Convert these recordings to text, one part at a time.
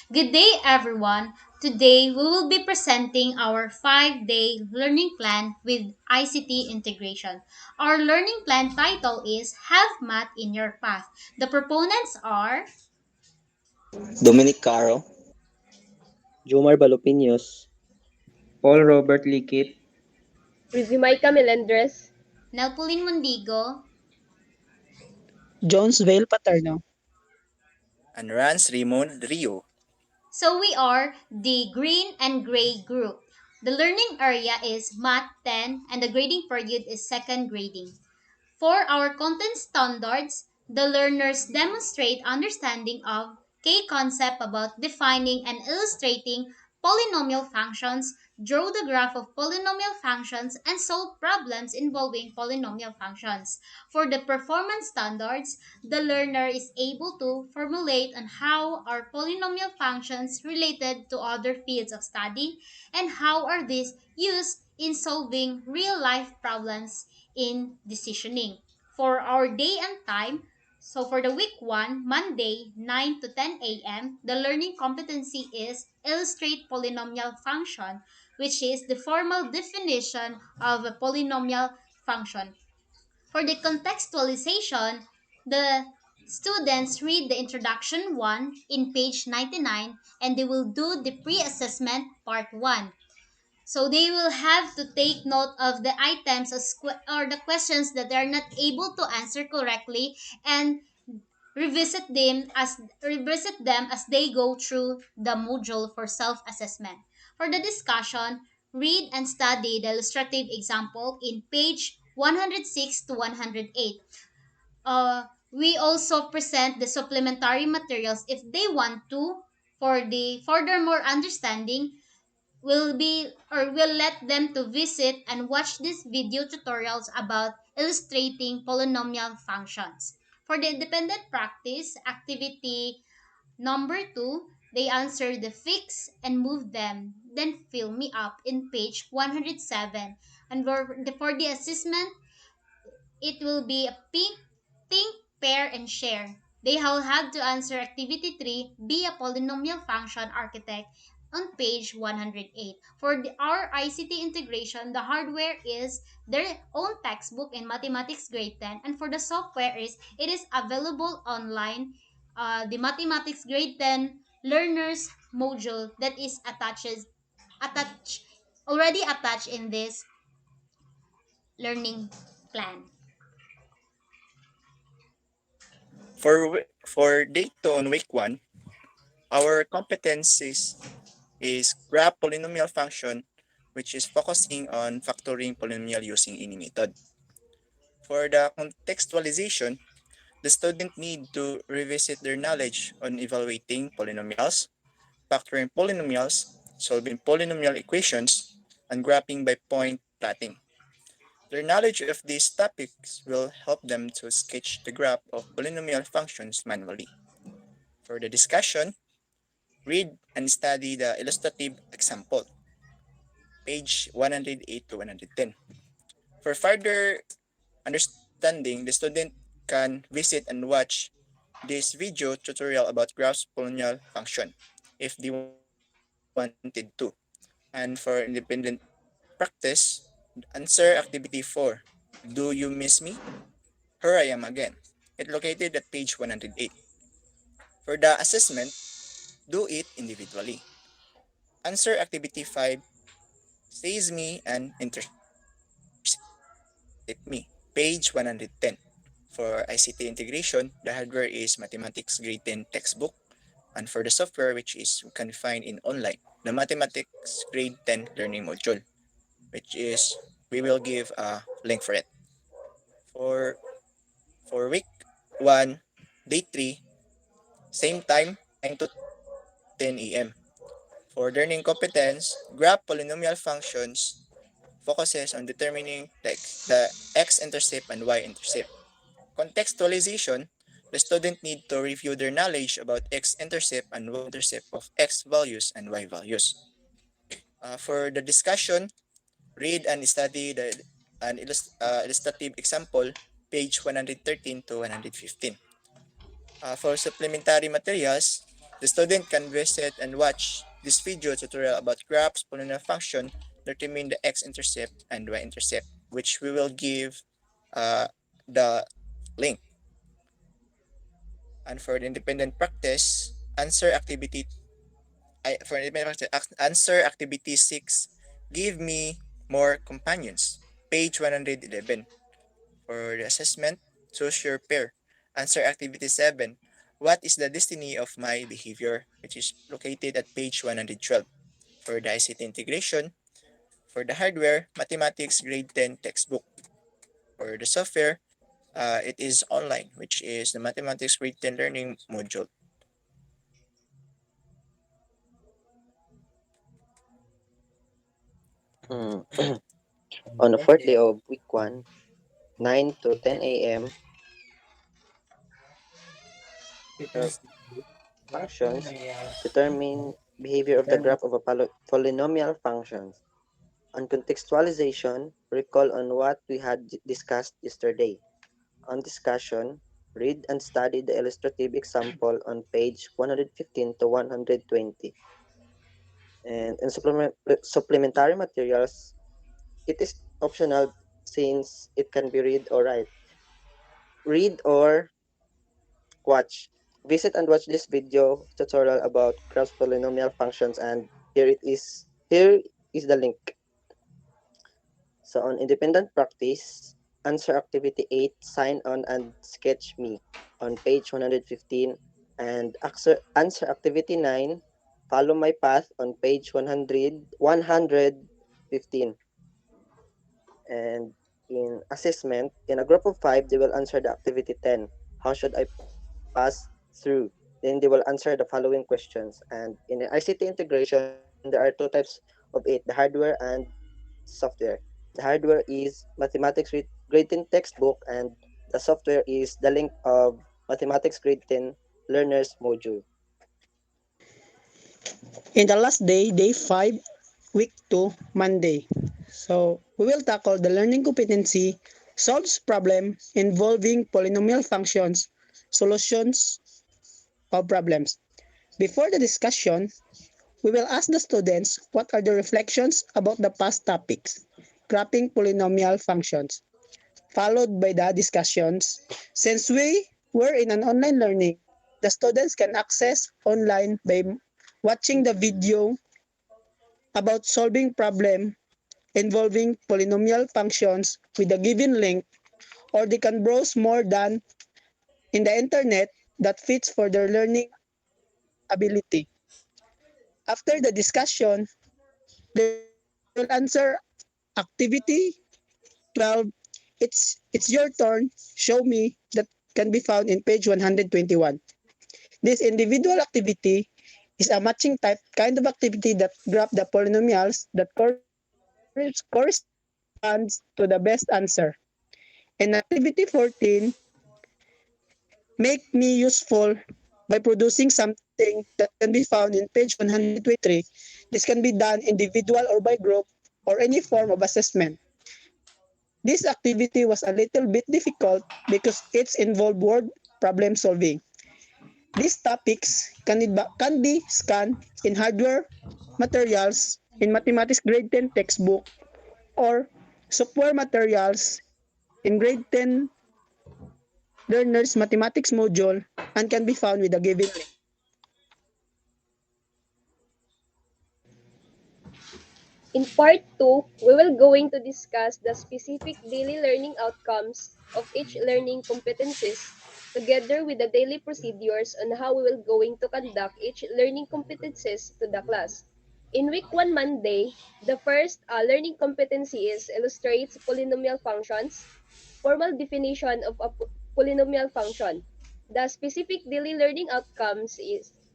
Good day, everyone. Today, we will be presenting our 5-day learning plan with ICT integration. Our learning plan title is Have Math in Your Path. The proponents are Dominic Caro, Jomar Balopinos, Paul Robert Likit, Rizimaica Melendres, Nelpulin Mundigo. Jonesville Paterno. and Rans Raymond Rio. So, we are the green and gray group. The learning area is Math 10 and the grading period is second grading. For our content standards, the learners demonstrate understanding of K concept about defining and illustrating polynomial functions, draw the graph of polynomial functions, and solve problems involving polynomial functions. For the performance standards, the learner is able to formulate on how are polynomial functions related to other fields of study and how are these used in solving real life problems in decisioning. For our day and time, so for the week 1, Monday, 9 to 10 a.m., the learning competency is illustrate polynomial function, which is the formal definition of a polynomial function. For the contextualization, the students read the introduction 1 in page 99 and they will do the pre-assessment part 1. So they will have to take note of the items or the questions that they are not able to answer correctly and revisit them as they go through the module for self-assessment. For the discussion, read and study the illustrative example in page 106 to 108. We also present the supplementary materials if they want to for the furthermore understanding will let them to visit and watch these video tutorials about illustrating polynomial functions. For the independent practice, activity number 2, they answer the fix and move them, then fill me up in page 107. And for the assessment, it will be a think, pair, and share. They will have to answer activity 3, be a polynomial function architect on page 108. For our ICT integration, the hardware is their own textbook in mathematics grade 10 and for the software it is available online. The mathematics grade 10 learners module that is attached already attached in this learning plan. For day 2 on week 1, our competencies is graph polynomial function, which is focusing on factoring polynomial using any method. For the contextualization, the student need to revisit their knowledge on evaluating polynomials, factoring polynomials, solving polynomial equations, and graphing by point plotting. Their knowledge of these topics will help them to sketch the graph of polynomial functions manually. For the discussion, read and study the illustrative example, page 108 to 110. For further understanding, the student can visit and watch this video tutorial about graphs polynomial function if they wanted to. And for independent practice, answer activity 4. Do you miss me? Here I am again. It located at page 108. For the assessment, do it individually. Answer activity 5, says me and intercept me, page 110. For ICT integration, the hardware is Mathematics Grade 10 textbook, and for the software, which is you can find in online, the Mathematics Grade 10 learning module, which is we will give a link for it. For for week 1, day 3, same time, 9 to 10 a.m. For learning competence, graph polynomial functions focuses on determining the x-intercept and y-intercept. Contextualization, the student need to review their knowledge about x-intercept and y-intercept of x values and y values. For the discussion, read and study an illustrative example, page 113 to 115. For supplementary materials, The student can visit and watch this video tutorial about graphs, polynomial function, determine the x-intercept and y-intercept, which we will give the link. And for the independent practice, answer activity answer activity 6, give me more companions. Page 111. For the assessment, choose your pair. Answer activity 7, what is the destiny of my behavior, which is located at page 112. For the ICT integration, for the hardware, mathematics grade 10 textbook. For the software, it is online, which is the mathematics grade 10 learning module. Mm. On the fourth day of week 1, 9 to 10 a.m., functions determine behavior of the graph of a polynomial functions. On contextualization, recall on what we had discussed yesterday. On discussion, read and study the illustrative example on page 115 to 120. And in supplementary materials, it is optional since it can be read or write. Read or watch. Visit and watch this video tutorial about cross polynomial functions, and here it is. Here is the link. So on independent practice, answer activity 8, sign on and sketch me on page 115, and answer activity 9, follow my path on page 115. And in assessment, in a group of 5, they will answer the activity 10, how should I pass through? Then they will answer the following questions. And in the ICT integration, there are two types of it, the hardware and software. The hardware is mathematics grade 10 textbook, and the software is the link of mathematics grade 10 learners module. In the last day, day 5, week 2, Monday. So, we will tackle the learning competency, solves problem involving polynomial functions, solutions of problems. Before the discussion, we will ask the students what are the reflections about the past topics, graphing polynomial functions, followed by the discussions. Since we were in an online learning, the students can access online by watching the video about solving problem involving polynomial functions with a given link, or they can browse more than in the internet that fits for their learning ability. After the discussion, they will answer activity 12. It's your turn. Show me that can be found in page 121. This individual activity is a matching type kind of activity that graph the polynomials that corresponds to the best answer. In activity 14, make me useful by producing something that can be found in page 123. This can be done individual or by group or any form of assessment. This activity was a little bit difficult because it's involved word problem solving. These topics can be scanned in hardware materials in mathematics grade 10 textbook or software materials in grade 10 learners mathematics module and can be found with a given link. In part 2, we will going to discuss the specific daily learning outcomes of each learning competencies together with the daily procedures on how we will going to conduct each learning competencies to the class. In week 1 Monday, the first learning competency is illustrates polynomial functions, formal definition of a polynomial function. The specific daily learning outcomes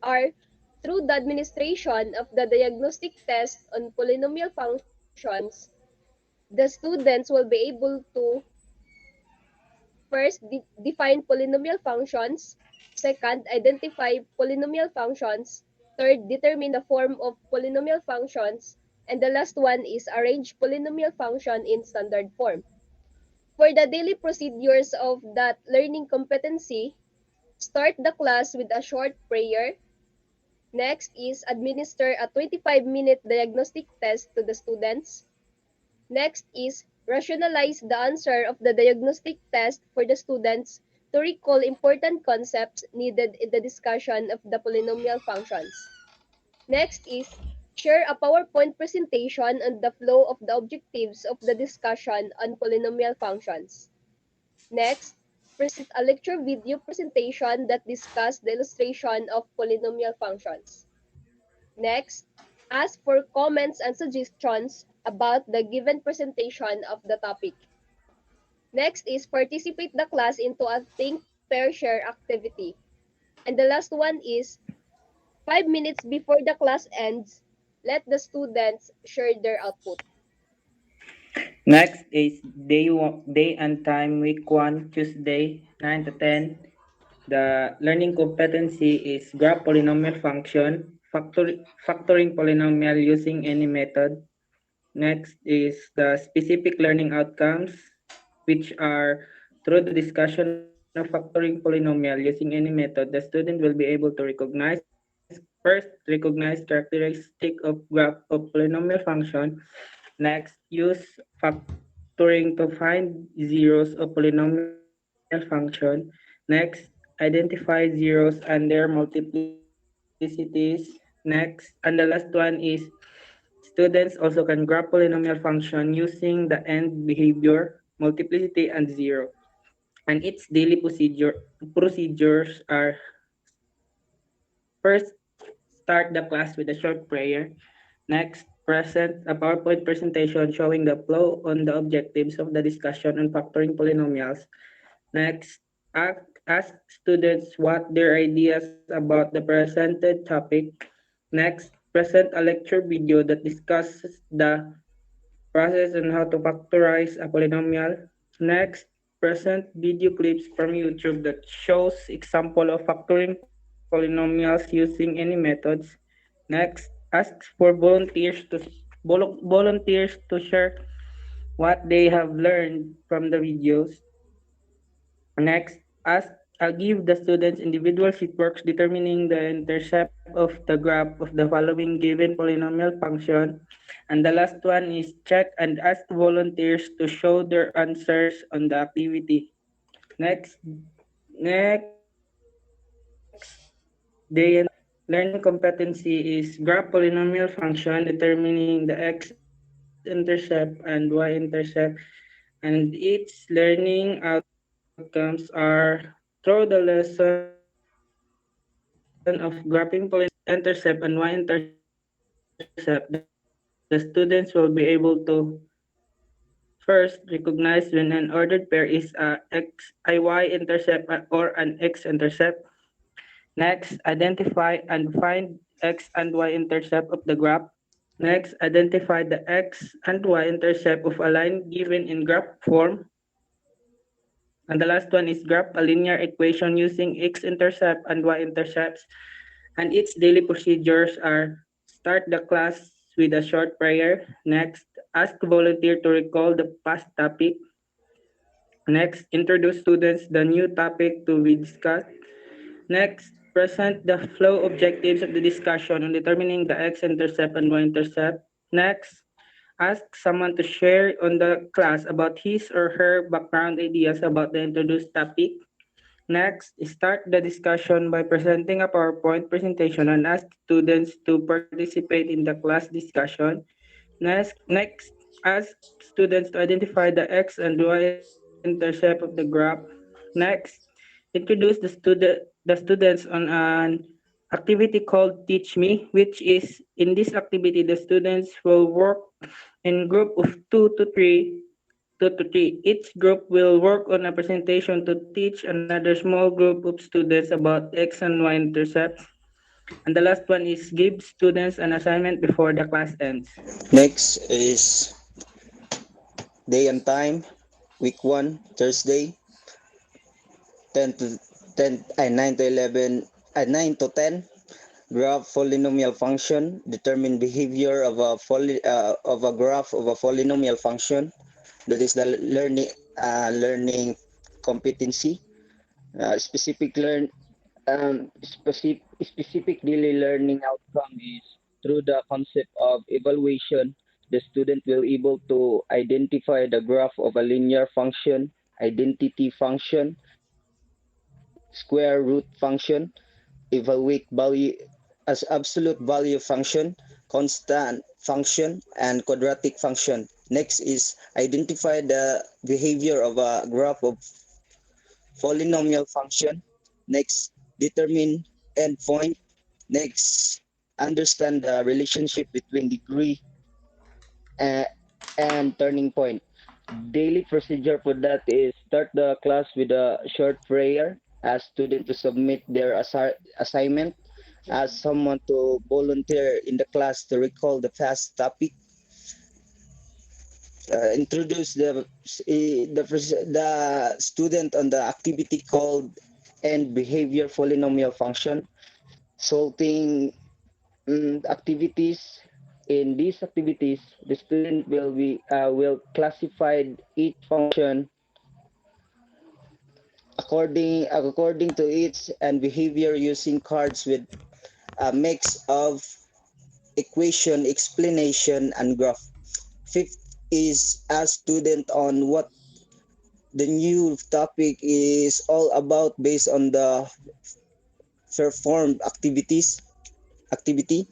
are through the administration of the diagnostic test on polynomial functions, the students will be able to first define polynomial functions, second, identify polynomial functions, third, determine the form of polynomial functions, and the last one is arrange polynomial function in standard form. For the daily procedures of that learning competency, start the class with a short prayer, Next is administer a 25-minute diagnostic test to the students. Next is rationalize the answer of the diagnostic test for the students to recall important concepts needed in the discussion of the polynomial functions. Next is share a PowerPoint presentation on the flow of the objectives of the discussion on polynomial functions. Next, present a lecture video presentation that discuss the illustration of polynomial functions. Next, ask for comments and suggestions about the given presentation of the topic. Next is participate the class into a think, pair, share activity. And the last one is 5 minutes before the class ends, let the students share their output. Next is day and time, week 1, Tuesday, 9 to 10. The learning competency is graph polynomial function, factoring polynomial using any method. Next is the specific learning outcomes, which are through the discussion of factoring polynomial using any method, the student will be able to recognize characteristic of graph of polynomial function. Next, use factoring to find zeros of polynomial function. Next, identify zeros and their multiplicities. Next, and the last one is students also can graph polynomial function using the end behavior, multiplicity, and zero. And its daily procedures are: first, start the class with a short prayer. Next, present a PowerPoint presentation showing the flow on the objectives of the discussion on factoring polynomials. Next, ask students what their ideas about the presented topic. Next, present a lecture video that discusses the process on how to factorize a polynomial. Next, present video clips from YouTube that shows example of factoring polynomials using any methods. Next, ask for volunteers to share what they have learned from the videos. Next, give the students individual sheet works determining the intercept of the graph of the following given polynomial function. And the last one is check and ask volunteers to show their answers on the activity. Next, learning competency is graph polynomial function determining the x-intercept and y-intercept, and its learning outcomes are through the lesson of graphing polynomial x-intercept and y-intercept. The students will be able to first recognize when an ordered pair is a x I y intercept or an x-intercept. Next, identify and find x and y-intercept of the graph. Next, identify the x and y-intercept of a line given in graph form. And the last one is graph a linear equation using x-intercept and y-intercepts. And its daily procedures are: start the class with a short prayer. Next, ask volunteer to recall the past topic. Next, introduce students the new topic to be discussed. Next, present the flow objectives of the discussion on determining the x-intercept and y-intercept. Next, ask someone to share on the class about his or her background ideas about the introduced topic. Next, start the discussion by presenting a PowerPoint presentation and ask students to participate in the class discussion. Next, ask students to identify the x and y-intercept of the graph. Next, introduce the students on an activity called Teach Me, which is in this activity the students will work in group of two to three. Each group will work on a presentation to teach another small group of students about x and y intercepts. And the last one is give students an assignment before the class ends. Next is day and time, week 1, Thursday, 10 to 10 and 9 to 11 at 9 to 10. Graph polynomial function, determine behavior of a graph of a polynomial function. That is the learning competency. Specific Specific daily learning outcome is through the concept of evaluation. The student will able to identify the graph of a linear function, identity function, square root function, evaluate value as absolute value function, constant function, and quadratic function. Next is identify the behavior of a graph of polynomial function. Next, determine endpoint. Next, understand the relationship between degree and, and turning point. Daily procedure for that is start the class with a short prayer, ask student to submit their assignment, ask someone to volunteer in the class to recall the past topic, introduce the student on the activity called and behavior polynomial function, solving activities. In these activities, the student will classify each function according to its and behavior using cards with a mix of equation, explanation, and graph. Fifth is ask student on what the new topic is all about based on the performed activity.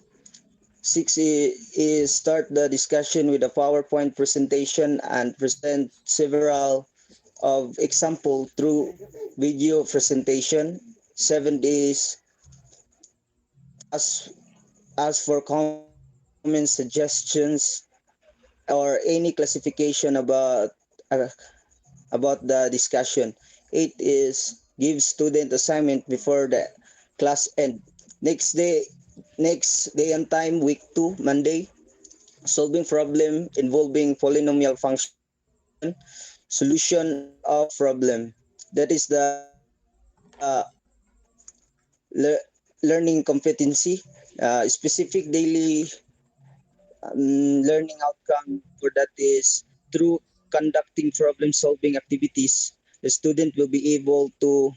Six is start the discussion with a PowerPoint presentation and present several of example through video presentation. Seven is ask, ask for comments, suggestions, or any classification uh, about the discussion. Eight is give student assignment before the class end. Next day, next day and time, week 2, Monday, solving problem involving polynomial function, solution of problem. That is the learning competency. Specific daily learning outcome for that is through conducting problem solving activities, the student will be able to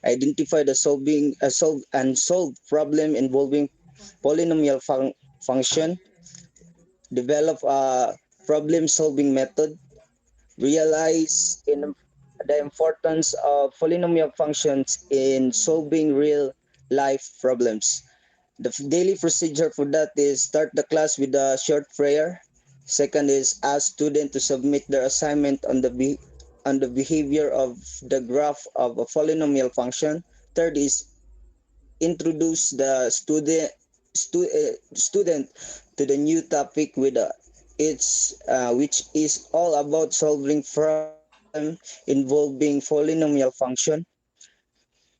identify the solve problem involving polynomial function, develop a problem solving method, realize in the importance of polynomial functions in solving real life problems. The daily procedure for that is start the class with a short prayer. Second is ask student to submit their assignment on on the behavior of the graph of a polynomial function. Third is introduce the student to the new topic with which is all about solving problem involving polynomial function.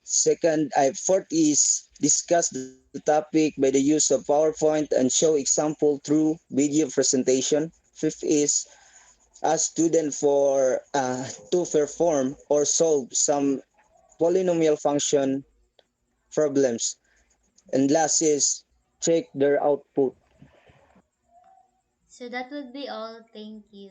Fourth is discuss the topic by the use of PowerPoint and show example through video presentation. Fifth is ask student to perform or solve some polynomial function problems. And last is check their output. So that would be all. Thank you.